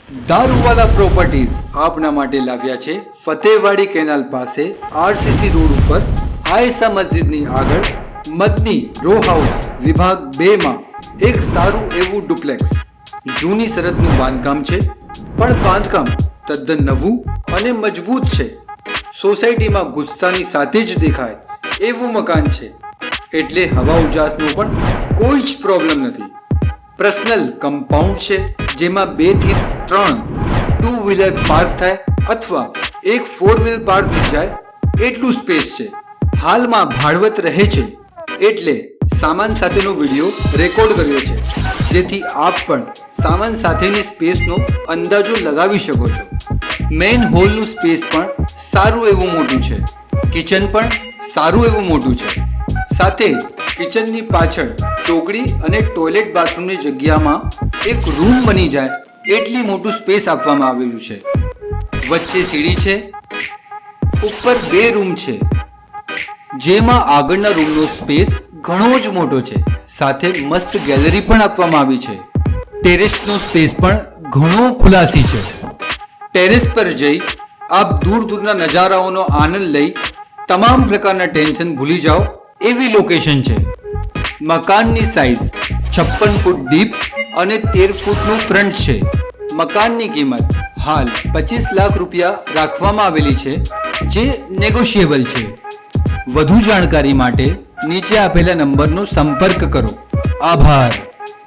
દારૂવાલા properties આપના માટે લાવ્યા છે ફતેહવાડી કેનાલ પાસે આરસીસી રોડ ઉપર આયશા મસ્જિદની આગળ મદની રો હાઉસ વિભાગ 2 માં એક સારું એવું ડુપ્લેક્સ જૂની શરતનું બાંધકામ છે, પણ બાંધકામ તદ્દન નવું અને મજબૂત છે. સોસાયટીમાં ગુસ્સાની સાથે જ દેખાય એવું મકાન છે, એટલે હવા ઉજાસનો પણ કોઈ જ પ્રોબ્લેમ નથી. પર્સનલ કમ્પાઉન્ડ છે, જેમાં 2 થી 3 ટુ વ્હીલર પાર્ક થાય અથવા એક 4 વ્હીલ પાર્ક થઈ જાય એટલું સ્પેસ છે. હાલમાં ભાડવત રહે છે, એટલે સામાન સાથેનો વિડીયો રેકોર્ડ કર્યો છે, જેથી આપ પણ સામાન સાથેની સ્પેસનો અંદાજો લગાવી શકો છો. મેઇન હોલનું સ્પેસ પણ સારું એવું મોટું છે, કિચન પણ સારું એવું મોટું છે. સાથે કિચનની પાછળ ચોકડી અને ટોયલેટ બાથરૂમની જગ્યામાં એક રૂમ બની જાય એટલી મોટું સ્પેસ આપવામાં આવેલું છે. વચ્ચે સીડી છે, ઉપર 2 રૂમ છે, જેમાં આગળના રૂમનો સ્પેસ ઘણો જ મોટો છે. સાથે મસ્ત ગેલેરી પણ આપવામાં આવી છે. ટેરેસનો સ્પેસ પણ ઘણો ખુલાસી છે. ટેરેસ પર જઈ આપ દૂર દૂરના નજારાઓનો આનંદ લઈ તમામ પ્રકારના ટેન્શન ભૂલી જાઓ એવી લોકેશન છે. મકાનની સાઇઝ 56 ફૂટ ડીપ અને 13 ફૂટનું ફ્રન્ટ છે. મકાનની કિંમત હાલ 25 લાખ રૂપિયા રાખવામાં આવેલી છે, જે નેગોશિયેબલ છે. વધુ જાણકારી માટે નીચે આપેલા નંબરનો સંપર્ક કરો. આભાર.